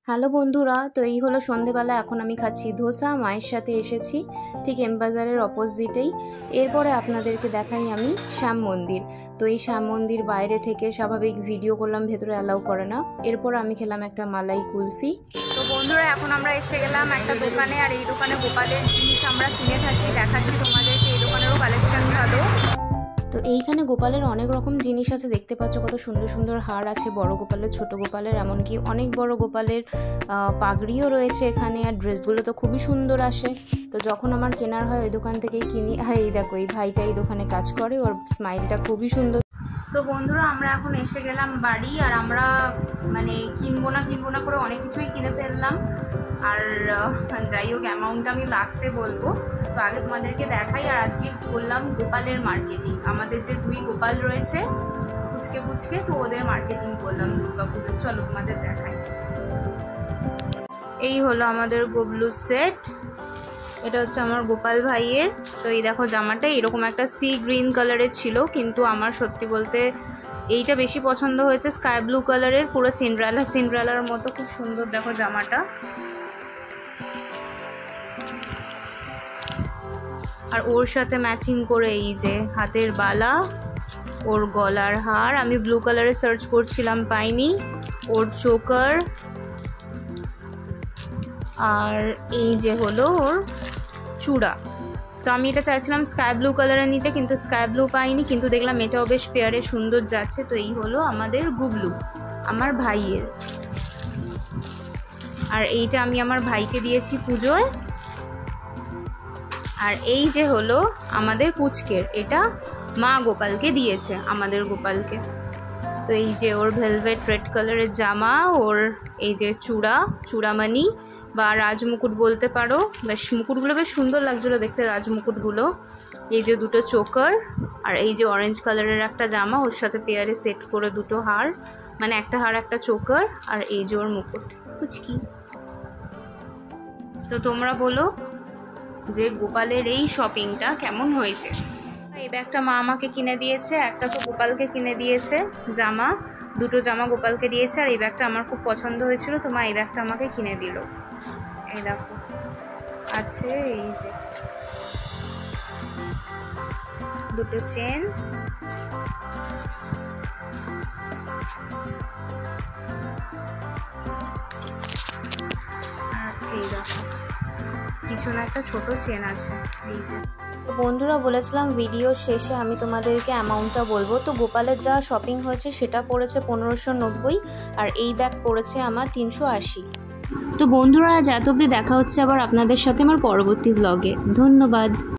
Hello বন্ধুরা, তো এই হলো সন্ধেবেলা। এখন আমি খাচ্ছি ধোসা, মায়ের সাথে এসেছি ঠিক এম বাজারের অপোজিটেই। এরপরে আপনাদেরকে দেখাই আমি শ্যাম মন্দির। তো এই শ্যাম মন্দির বাইরে থেকে স্বাভাবিক ভিডিও করলাম, ভেতরে অ্যালাউ করে না। এরপর আমি খেলাম একটা মালাই কুলফি। তো বন্ধুরা, এখন আমরা এসে গেলাম একটা দোকানে, আর এই দোকানে গোপালের জিনিস আমরা কিনে থাকি। দেখাচ্ছি তোমাদেরকে, এই দোকানেরও কালেকশন ভালো। তো এইখানে গোপালের অনেক রকম জিনিস আছে, দেখতে পাচ্ছ কত সুন্দর সুন্দর হার আছে, বড় গোপালের, ছোট গোপালের, এমনকি অনেক বড় গোপালের পাগড়িও রয়েছে এখানে। আর ড্রেসগুলো তো খুবই সুন্দর আসে। তো যখন আমার কেনার হয় ওই দোকান থেকেই কিনি। আর এই দেখো, এই ভাইটা এই দোকানে কাজ করে, ওর স্মাইলটা খুবই সুন্দর। তো বন্ধুরা, আমরা এখন এসে গেলাম বাড়ি, আর আমরা কিনবো না করে অনেক কিছুই কিনে ফেললাম। আর যাই হোক, অ্যামাউন্টটা আমি লাস্টে বলবো। তো আগে তোমাদেরকে দেখাই। আর আজকে করলাম গোপালের মার্কেটিং। আমাদের যে দুই গোপাল রয়েছে পুচকে, তো ওদের মার্কেটিং করলাম দুর্গা পুজো। চলো তোমাদের দেখাই। এই হলো আমাদের গোবলু সেট। এটা হচ্ছে আমার গোপাল ভাইয়ের। তো এই দেখো, জামাটা এরকম একটা সি গ্রিন কালারের ছিল, কিন্তু আমার সত্যি বলতে এইটা বেশি পছন্দ হয়েছে, স্কাই ব্লু কালারের, পুরো সিন্ড্রেলার মতো। খুব সুন্দর দেখো জামাটা। আর ওর সাথে ম্যাচিং করে এই যে হাতের বালা, ওর গলার হার, আমি ব্লু কালারে সার্চ করছিলাম পাইনি, ওর চোকার, আর এই যে হলো ওর চূড়া। তো আমি এটা চাইছিলাম স্কাই ব্লু কালারে নিতে, কিন্তু স্কাই ব্লু পাইনি, কিন্তু দেখলাম এটাও বেশ পেয়ারে সুন্দর যাচ্ছে। তো এই হলো আমাদের গুবলু, আমার ভাইয়ের। আর এইটা আমি আমার ভাইকে দিয়েছি পুজোয়। আর এই যে হলো আমাদের পুচকের, এটা মা গোপালকে দিয়েছে, আমাদের গোপালকে। তো এই যে ওর ভেলভেট রেড কালারের জামা, ওর এই যে চূড়ামানি বা রাজমুকুট বলতে পারো। বেশ মুকুটগুলো বেশ সুন্দর লাগছিলো দেখতে, রাজমুকুটগুলো। এই যে দুটো চোকার, আর এই যে অরেঞ্জ কালারের একটা জামা, ওর সাথে পেয়ারে সেট করে দুটো হার, মানে একটা হার একটা চোকার, আর এই যে ওর মুকুট কুচকি। তো তোমরা বলো যে গোপালের এই শপিংটা কেমন হয়েছে। এই ব্যাগটা মা আমাকে কিনে দিয়েছে, একটা তো গোপালকে কিনে দিয়েছে জামা, দুটো জামা গোপালকে দিয়েছে। আর এই ব্যাগটা আমার খুব পছন্দ হয়েছিল, তো মা এই ব্যাগটা আমাকে কিনে দিল। এই দেখো আছে এই যে দুটো চেন, আর এই দেখো পিছনে একটা ছোট চেন আছে এই যে। তো বন্ধুরা, বলেছিলাম ভিডিও শেষে আমি তোমাদেরকে অ্যামাউন্টটা বলবো। তো গোপালের যা শপিং হয়েছে সেটা পড়েছে 1590, আর এই ব্যাগ পড়েছে আমার 380। তো বন্ধুরা, আজ এত অবধি, দেখা হচ্ছে আবার আপনাদের সাথে আমার পরবর্তী ব্লগে। ধন্যবাদ।